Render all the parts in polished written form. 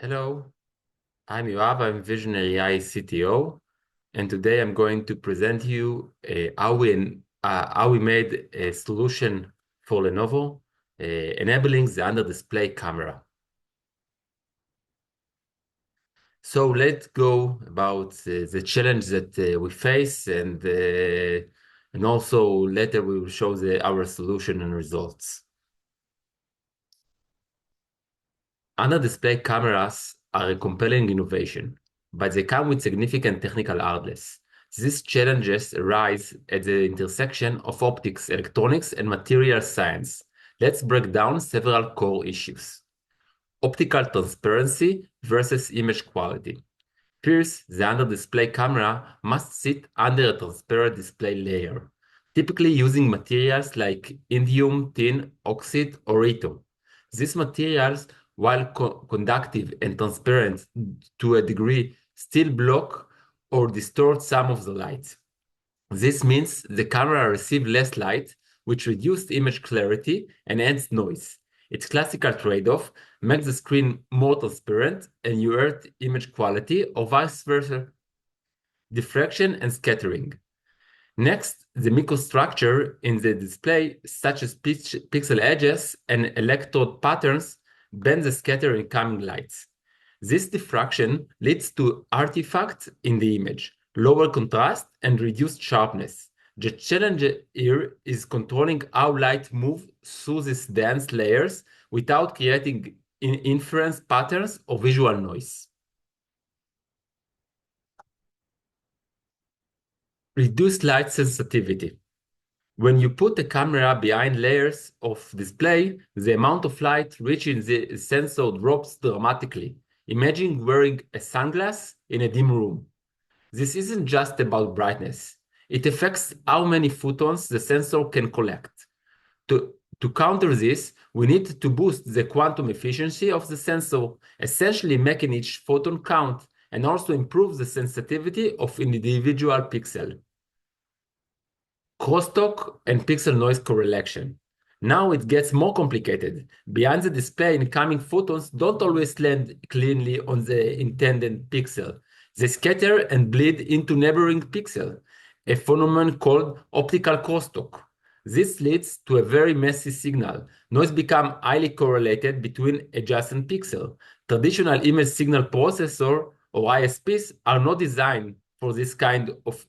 Hello, I'm Yoav, I'm Visionary.ai CTO, and today I'm going to present you how we made a solution for Lenovo, enabling the under-display camera. So let's go about the challenge that we face, and also later we will show our solution and results. Under-display cameras are a compelling innovation, but they come with significant technical hurdles. These challenges arise at the intersection of optics, electronics, and material science. Let's break down several core issues. Optical transparency versus image quality. First, the under-display camera must sit under a transparent display layer, typically using materials like indium, tin, oxide, or ito. These materials, while conductive and transparent to a degree, still block or distort some of the light. This means the camera receives less light, which reduces image clarity and adds noise. Its classical trade-off makes the screen more transparent and you hurt image quality, or vice versa, diffraction and scattering. Next, the microstructure in the display, such as pixel edges and electrode patterns, bend the scatter incoming lights. This diffraction leads to artifacts in the image, lower contrast, and reduced sharpness. The challenge here is controlling how light moves through these dense layers without creating inference patterns or visual noise. Reduce light sensitivity. When you put the camera behind layers of display, the amount of light reaching the sensor drops dramatically. Imagine wearing a sunglass in a dim room. This isn't just about brightness. It affects how many photons the sensor can collect. To counter this, we need to boost the quantum efficiency of the sensor, essentially making each photon count, and also improve the sensitivity of an individual pixel. Crosstalk and pixel noise correlation. Now it gets more complicated. Behind the display, incoming photons don't always land cleanly on the intended pixel. They scatter and bleed into neighboring pixels, a phenomenon called optical crosstalk. This leads to a very messy signal. Noise becomes highly correlated between adjacent pixels. Traditional image signal processor or ISPs are not designed for this kind of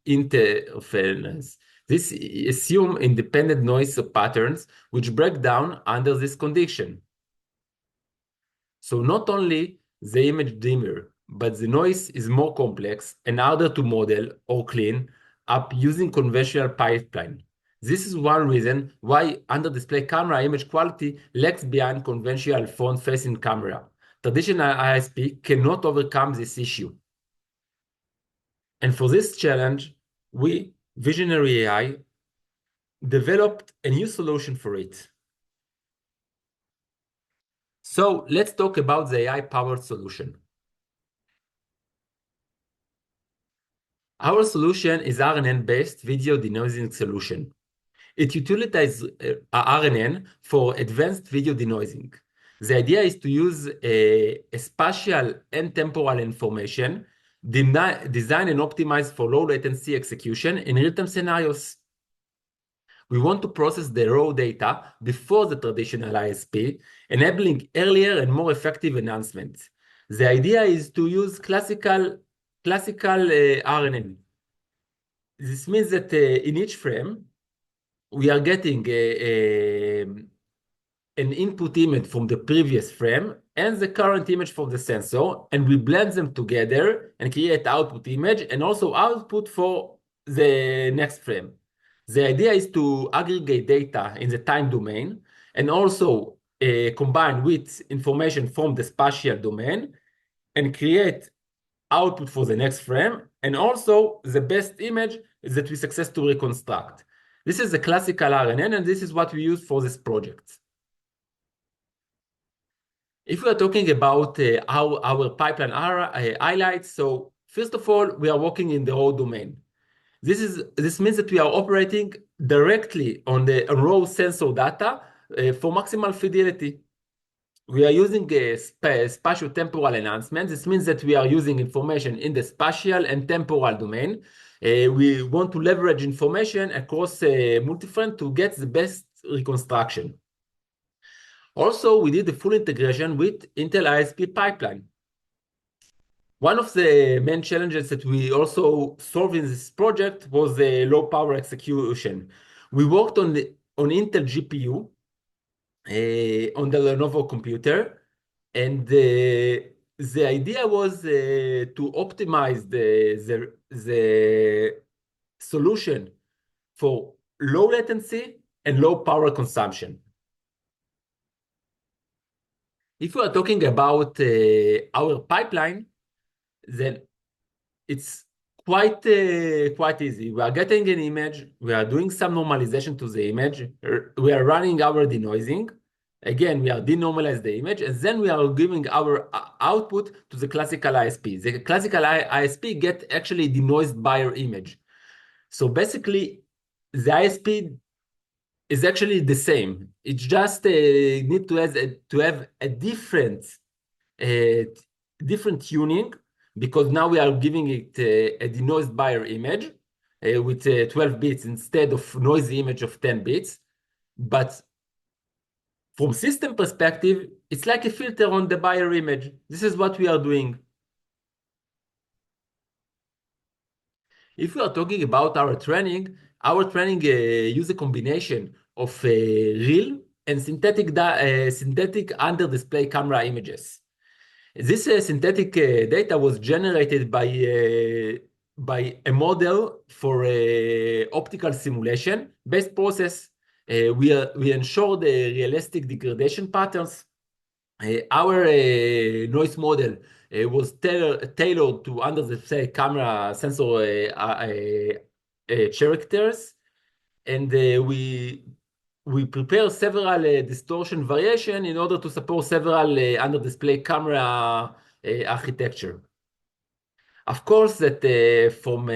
interference. This assumes independent noise patterns which break down under this condition. So not only the image dimmer, but the noise is more complex and harder to model or clean up using conventional pipeline. This is one reason why under-display camera image quality lags behind conventional front-facing camera. Traditional ISP cannot overcome this issue. And for this challenge, we, Visionary.ai, developed a new solution for it. So let's talk about the AI-powered solution. Our solution is RNN-based video denoising solution. It utilizes RNN for advanced video denoising. The idea is to use a spatial and temporal information, design and optimize for low latency execution in real-time scenarios. We want to process the raw data before the traditional ISP, enabling earlier and more effective enhancements. The idea is to use classical RNN. This means that in each frame, we are getting an input image from the previous frame and the current image from the sensor, and we blend them together and create output image and also output for the next frame. The idea is to aggregate data in the time domain and also combine with information from the spatial domain and create output for the next frame, and also the best image that we successfully reconstruct. This is the classical RNN, and this is what we use for this project. If we are talking about how our pipeline highlights, so first of all, we are working in the raw domain. This means that we are operating directly on the raw sensor data for maximal fidelity. we are using a spatial-temporal enhancement. This means that we are using information in the spatial and temporal domain. We want to leverage information across multi-frame to get the best reconstruction. Also, we did the full integration with Intel ISP pipeline. One of the main challenges that we also solved in this project was the low power execution. We worked on Intel GPU on the Lenovo computer, and the idea was to optimize the solution for low latency and low power consumption. If we are talking about our pipeline, then it's quite easy. We are getting an image, we are doing some normalization to the image, we are running our denoising. Again, we are denormalize the image, and then we are giving our output to the classical ISP. The classical ISP get actually denoised by our image. So basically, the ISP is actually the same. It just need to have a uh, different tuning, because now we are giving it a denoised Bayer image with 12 bits instead of noisy image of 10 bits. But from system perspective, it's like a filter on the Bayer image. This is what we are doing. If we are talking about our training use a combination of real and synthetic under display camera images. This synthetic data was generated by a model for optical simulation based process. We ensure the realistic degradation patterns. Our noise model was tailored to under the camera sensor characters, and we prepare several distortion variation in order to support several under display camera architecture. Of course, that from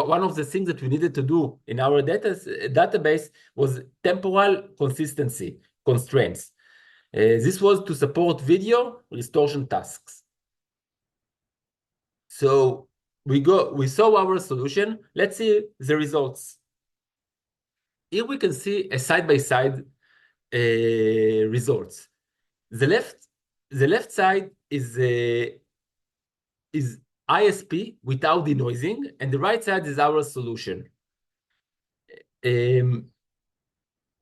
one of the things that we needed to do in our database was temporal consistency constraints. This was to support video distortion tasks. So we saw our solution. Let's see the results. Here we can see a side-by-side results. The left side is ISP without denoising, and the right side is our solution.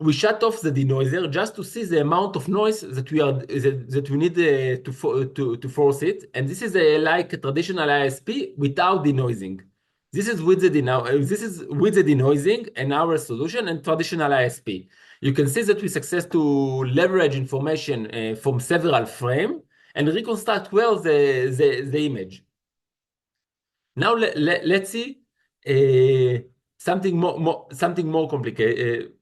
We shut off the denoiser just to see the amount of noise that we need to force it, and this is like a traditional ISP without denoising. This is with the denoising and our solution and traditional ISP. You can see that we success to leverage information from several frames and reconstruct well the image. Now let's see something more complicated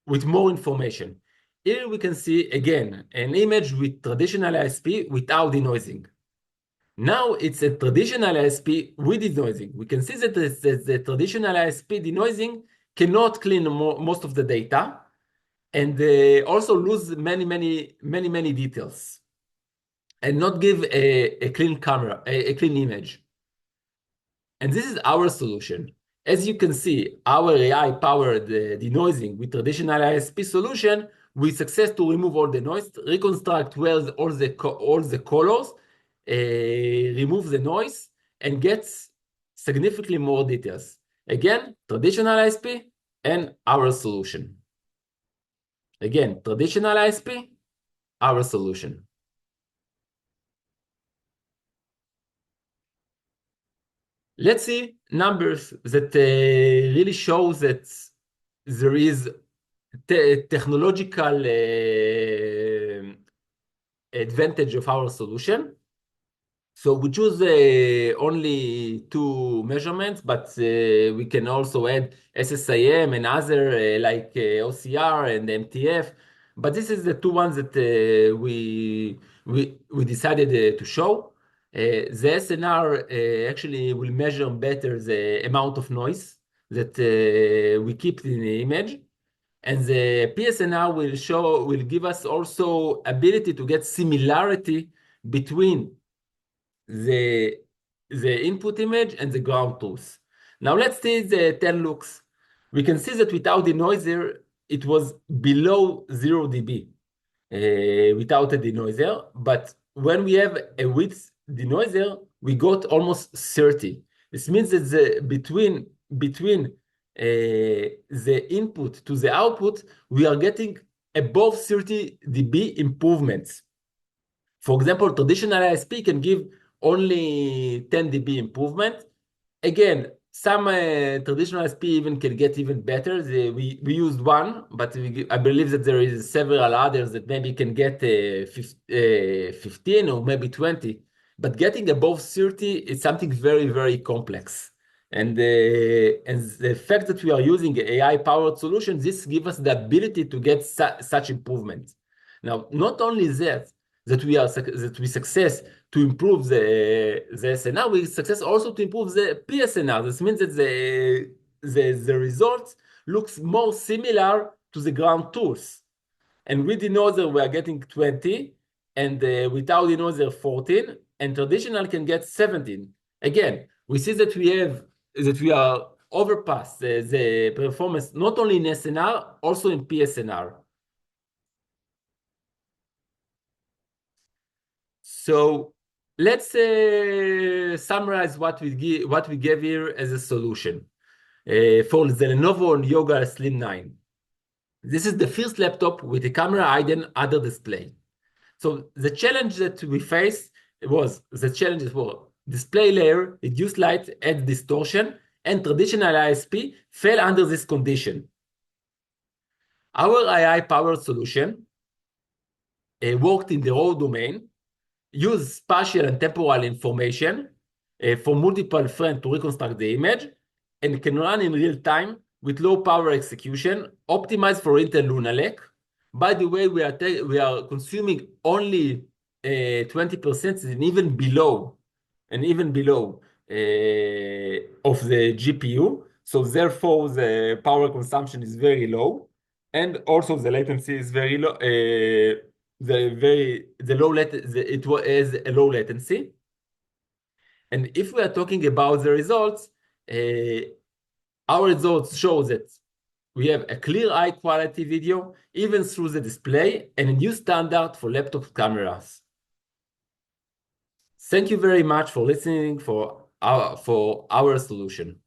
with more information. Here we can see again an image with traditional ISP without denoising. Now it's a traditional ISP with denoising. We can see that the traditional ISP denoising cannot clean most of the data, and also lose many details, and not give a clean camera, a clean image. And this is our solution. As you can see, our AI-powered denoising with traditional ISP solution, we success to remove all the noise, reconstruct well all the colors, remove the noise, and gets significantly more details. Again, traditional ISP and our solution. Again, traditional ISP, our solution. Let's see numbers that really show that there is technological advantage of our solution. So we choose only two measurements, but we can also add SSIM and other like OCR and MTF. But this is the two ones that we decided to show. The SNR actually will measure better the amount of noise that we keep in the image. And the PSNR will give us also ability to get similarity between the input image and the ground truth. Now let's see the 10 looks. We can see that without the denoiser, it was below 0 dB without a denoiser. But when we have a width denoiser, we got almost 30. This means that between the input to the output, we are getting above 30 dB improvements. For example, traditional ISP can give only 10 dB improvement. Again, some traditional ISP even can get even better. We used one, but I believe that there is several others that maybe can get 15 or maybe 20. But getting above 30 is something very, very complex. And the fact that we are using AI-powered solutions, this gives us the ability to get such improvements. Now, not only that we success to improve the SNR, we success also to improve the PSNR. This means that the results looks more similar to the ground truth. And with denoiser, we are getting 20, and without denoiser, 14, and traditional can get 17. Again, we see that we are overpass the performance not only in SNR, also in PSNR. So let's summarize what we gave here as a solution for the Lenovo Yoga Slim 9. This is the first laptop with a camera hidden under display. So the challenge that we faced was the challenges were display layer, reduced light, add distortion, and traditional ISP fell under this condition. Our AI-powered solution worked in the raw domain, use spatial and temporal information for multiple frames to reconstruct the image, and can run in real time with low power execution, optimized for Intel Luna Lake. By the way, we are consuming only 20% and even below of the GPU. So therefore, the power consumption is very low, and also the latency is very low. It has a low latency. And if we are talking about the results, our results show that we have a clear high quality video even through the display and a new standard for laptop cameras. Thank you very much for listening for our solution.